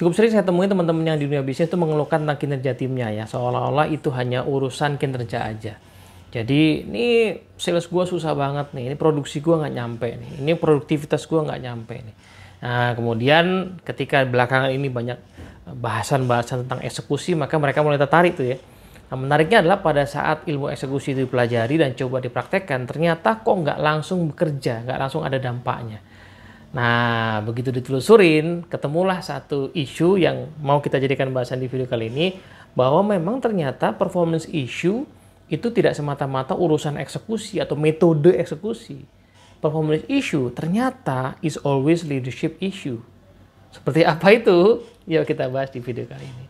Cukup sering saya temui teman-teman yang di dunia bisnis itu mengeluhkan tentang kinerja timnya ya, seolah-olah itu hanya urusan kinerja aja. Jadi ini sales gue susah banget nih, ini produksi gue nggak nyampe nih, ini produktivitas gue nggak nyampe nih. Nah kemudian ketika belakangan ini banyak bahasan-bahasan tentang eksekusi, maka mereka mulai tertarik tuh ya. Nah menariknya adalah pada saat ilmu eksekusi itu dipelajari dan coba dipraktekkan, ternyata kok nggak langsung bekerja, nggak langsung ada dampaknya. Nah, begitu ditelusurin, ketemulah satu isu yang mau kita jadikan bahasan di video kali ini, bahwa memang ternyata performance issue itu tidak semata-mata urusan eksekusi atau metode eksekusi. Performance issue ternyata is always leadership issue. Seperti apa itu? Yuk kita bahas di video kali ini.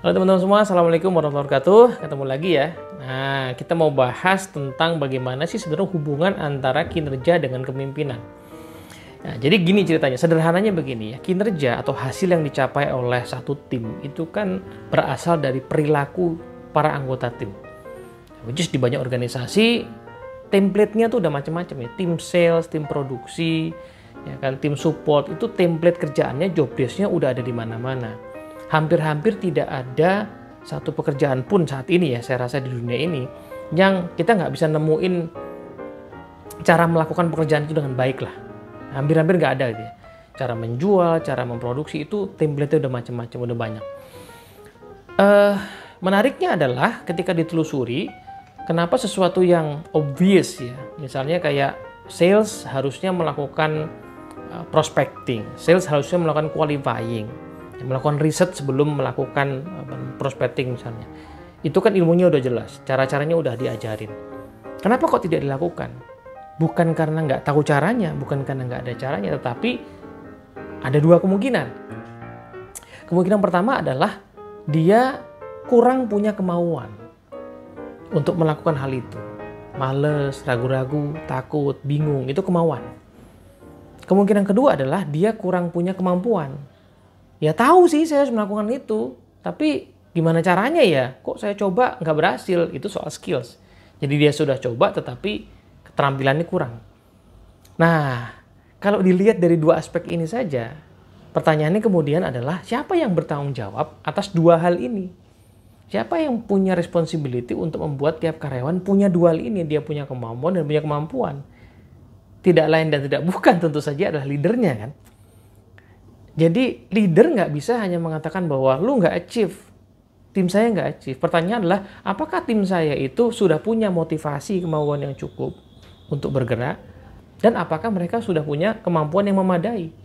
Halo teman-teman semua, Assalamualaikum warahmatullahi wabarakatuh. Ketemu lagi ya. Nah, kita mau bahas tentang bagaimana sih sebenarnya hubungan antara kinerja dengan kepemimpinan. Nah, jadi gini ceritanya, sederhananya begini ya. Kinerja atau hasil yang dicapai oleh satu tim itu kan berasal dari perilaku para anggota tim. Which is di banyak organisasi, template-nya tuh udah macam-macam ya. Tim sales, tim produksi, ya kan, tim support, itu template kerjaannya, job desk-nya udah ada di mana-mana. Hampir-hampir tidak ada satu pekerjaan pun saat ini ya, saya rasa di dunia ini, yang kita nggak bisa nemuin cara melakukan pekerjaan itu dengan baik lah. Hampir-hampir nggak ada gitu ya. Cara menjual, cara memproduksi itu template-nya udah macam-macam, udah banyak. Menariknya adalah ketika ditelusuri, kenapa sesuatu yang obvious ya, misalnya kayak sales harusnya melakukan prospecting, sales harusnya melakukan qualifying, melakukan riset sebelum melakukan prospecting misalnya. Itu kan ilmunya udah jelas, cara-caranya udah diajarin. Kenapa kok tidak dilakukan? Bukan karena nggak tahu caranya, bukan karena nggak ada caranya, tetapi ada dua kemungkinan. Kemungkinan pertama adalah dia kurang punya kemauan untuk melakukan hal itu. Males, ragu-ragu, takut, bingung, itu kemauan. Kemungkinan kedua adalah dia kurang punya kemampuan. Ya tahu sih saya harus melakukan itu, tapi gimana caranya ya? Kok saya coba nggak berhasil? Itu soal skills. Jadi dia sudah coba tetapi keterampilannya kurang. Nah, kalau dilihat dari dua aspek ini saja, pertanyaannya kemudian adalah siapa yang bertanggung jawab atas dua hal ini? Siapa yang punya responsibility untuk membuat tiap karyawan punya dua hal ini? Dia punya kemampuan dan punya kemampuan. Tidak lain dan tidak bukan tentu saja adalah leadernya kan? Jadi leader nggak bisa hanya mengatakan bahwa lu nggak achieve, tim saya nggak achieve. Pertanyaan adalah apakah tim saya itu sudah punya motivasi, kemauan yang cukup untuk bergerak, dan apakah mereka sudah punya kemampuan yang memadai.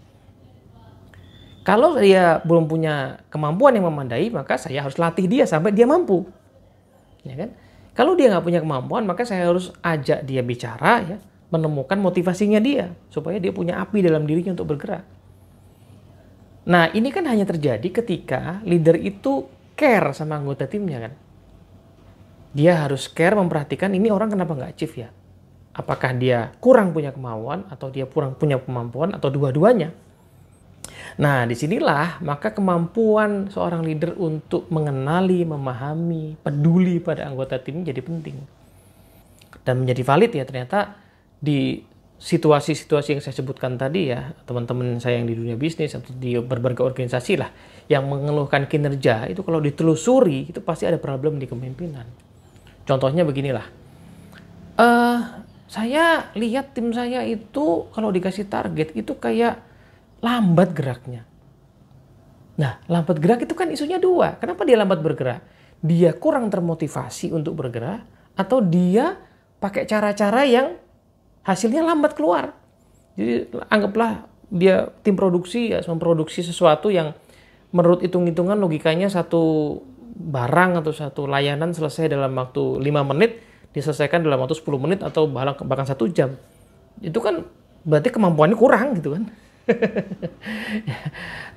Kalau dia belum punya kemampuan yang memadai, maka saya harus latih dia sampai dia mampu. Ya kan? Kalau dia nggak punya kemampuan, maka saya harus ajak dia bicara, ya, menemukan motivasinya dia supaya dia punya api dalam dirinya untuk bergerak. Nah, ini kan hanya terjadi ketika leader itu care sama anggota timnya kan. Dia harus care, memperhatikan ini orang kenapa nggak achieve ya. Apakah dia kurang punya kemauan, atau dia kurang punya kemampuan, atau dua-duanya. Nah, disinilah maka kemampuan seorang leader untuk mengenali, memahami, peduli pada anggota tim jadi penting. Dan menjadi valid ya ternyata di situasi-situasi yang saya sebutkan tadi ya, teman-teman saya yang di dunia bisnis atau di berbagai organisasi lah yang mengeluhkan kinerja itu kalau ditelusuri itu pasti ada problem di kepemimpinan. Contohnya beginilah, saya lihat tim saya itu kalau dikasih target itu kayak lambat geraknya. Nah, lambat gerak itu kan isunya dua. Kenapa dia lambat bergerak? Dia kurang termotivasi untuk bergerak atau dia pakai cara-cara yang hasilnya lambat keluar. Jadi anggaplah dia tim produksi ya, memproduksi sesuatu yang menurut hitung-hitungan logikanya satu barang atau satu layanan selesai dalam waktu 5 menit, diselesaikan dalam waktu 10 menit atau bahkan 1 jam. Itu kan berarti kemampuannya kurang gitu kan.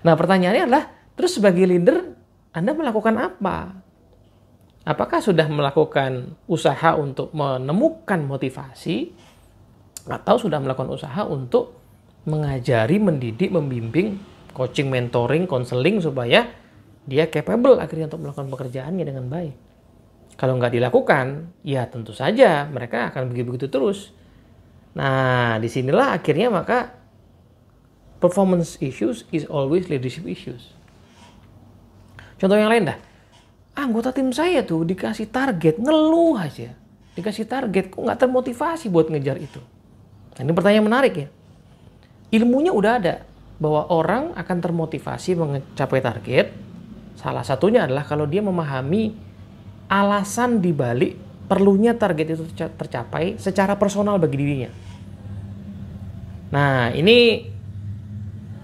Nah pertanyaannya adalah, terus sebagai leader Anda melakukan apa? Apakah sudah melakukan usaha untuk menemukan motivasi? Atau sudah melakukan usaha untuk mengajari, mendidik, membimbing, coaching, mentoring, konseling supaya dia capable akhirnya untuk melakukan pekerjaannya dengan baik. Kalau nggak dilakukan, ya tentu saja mereka akan begitu-begitu terus. Nah, disinilah akhirnya maka performance issues is always leadership issues. Contoh yang lain dah. Anggota tim saya tuh dikasih target, ngeluh aja. Dikasih target, kok nggak termotivasi buat ngejar itu. Nah, ini pertanyaan menarik ya. Ilmunya udah ada, bahwa orang akan termotivasi mencapai target. Salah satunya adalah kalau dia memahami alasan dibalik perlunya target itu tercapai secara personal bagi dirinya. Nah, ini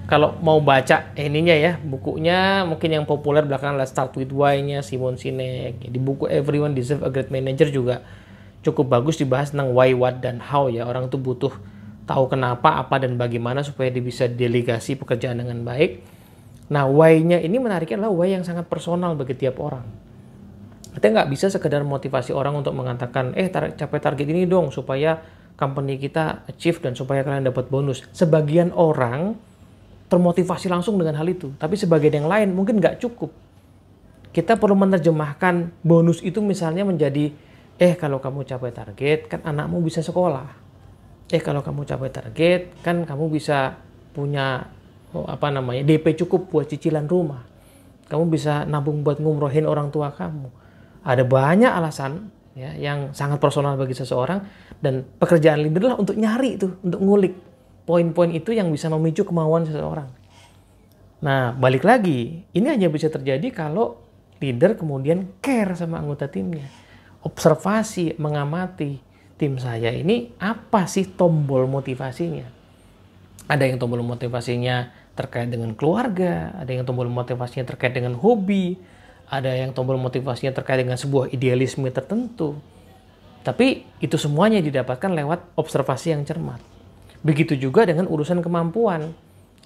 kalau mau baca ininya ya, bukunya mungkin yang populer belakangan adalah Start With Why-nya Simon Sinek. Di buku Everyone Deserves a Great Manager juga cukup bagus dibahas tentang why, what, dan how ya. Orang tuh butuh tahu kenapa, apa, dan bagaimana supaya dia bisa delegasi pekerjaan dengan baik. Nah, why-nya ini menariknya adalah why yang sangat personal bagi tiap orang. Kita nggak bisa sekedar motivasi orang untuk mengatakan, capai target ini dong supaya company kita achieve dan supaya kalian dapat bonus. Sebagian orang termotivasi langsung dengan hal itu, tapi sebagian yang lain mungkin nggak cukup. Kita perlu menerjemahkan bonus itu misalnya menjadi, kalau kamu capai target, kan anakmu bisa sekolah. Kalau kamu capai target, kan kamu bisa punya DP cukup buat cicilan rumah. Kamu bisa nabung buat ngumrohin orang tua kamu. Ada banyak alasan ya yang sangat personal bagi seseorang, dan pekerjaan leader adalah untuk nyari itu, untuk ngulik poin-poin itu yang bisa memicu kemauan seseorang. Nah, balik lagi, ini hanya bisa terjadi kalau leader kemudian care sama anggota timnya. Observasi, mengamati tim saya ini apa sih tombol motivasinya. Ada yang tombol motivasinya terkait dengan keluarga, ada yang tombol motivasinya terkait dengan hobi, ada yang tombol motivasinya terkait dengan sebuah idealisme tertentu. Tapi itu semuanya didapatkan lewat observasi yang cermat. Begitu juga dengan urusan kemampuan.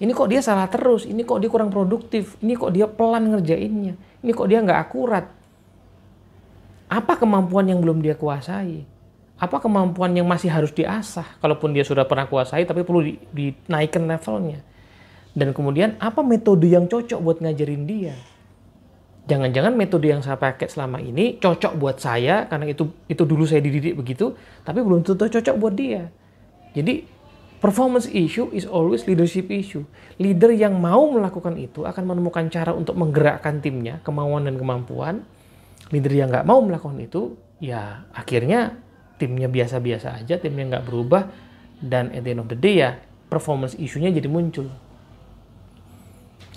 Ini kok dia salah terus, ini kok dia kurang produktif, ini kok dia pelan ngerjainnya, ini kok dia nggak akurat. Apa kemampuan yang belum dia kuasai? Apa kemampuan yang masih harus diasah? Kalaupun dia sudah pernah kuasai, tapi perlu dinaikkan levelnya. Dan kemudian apa metode yang cocok buat ngajarin dia? Jangan-jangan metode yang saya pakai selama ini cocok buat saya, karena itu dulu saya dididik begitu, tapi belum tentu cocok buat dia. Jadi performance issue is always leadership issue. Leader yang mau melakukan itu akan menemukan cara untuk menggerakkan timnya, kemauan dan kemampuan. Leader yang nggak mau melakukan itu, ya akhirnya timnya biasa-biasa aja, timnya nggak berubah, dan at the end of the day ya performance issue-nya jadi muncul.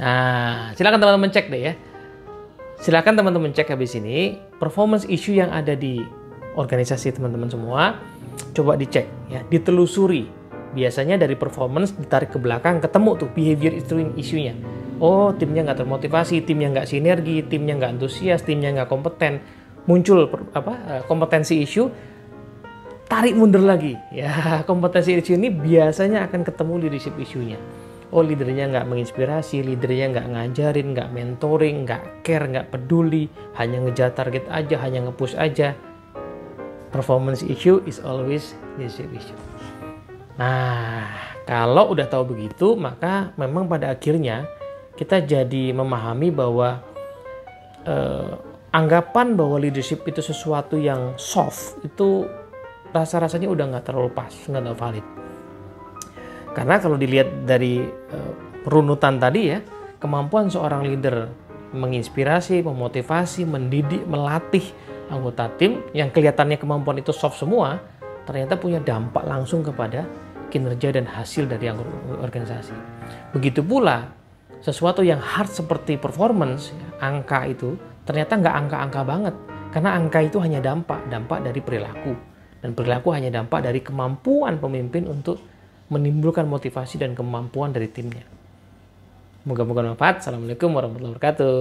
Nah, silakan teman-teman cek deh ya. Silakan teman-teman cek habis ini performance issue yang ada di organisasi teman-teman semua. Coba dicek ya, ditelusuri. Biasanya dari performance ditarik ke belakang, ketemu tuh behavior issue-nya. Oh, timnya nggak termotivasi, timnya nggak sinergi, timnya nggak antusias, timnya nggak kompeten. Muncul kompetensi issue, tarik mundur lagi. Ya, kompetensi issue ini biasanya akan ketemu leadership issue-nya. Oh, leadernya nggak menginspirasi, leadernya nggak ngajarin, nggak mentoring, nggak care, nggak peduli, hanya ngejar target aja, hanya nge-push aja. Performance issue is always leadership issue. Nah, kalau udah tahu begitu, maka memang pada akhirnya kita jadi memahami bahwa anggapan bahwa leadership itu sesuatu yang soft, itu rasa-rasanya udah nggak terlalu pas, nggak terlalu valid. Karena kalau dilihat dari runutan tadi ya, kemampuan seorang leader menginspirasi, memotivasi, mendidik, melatih anggota tim yang kelihatannya kemampuan itu soft semua, ternyata punya dampak langsung kepada kinerja dan hasil dari organisasi. Begitu pula sesuatu yang hard seperti performance, angka itu ternyata nggak angka-angka banget, karena angka itu hanya dampak dari perilaku, dan perilaku hanya dampak dari kemampuan pemimpin untuk menimbulkan motivasi dan kemampuan dari timnya. Moga-moga bermanfaat. Assalamualaikum warahmatullahi wabarakatuh.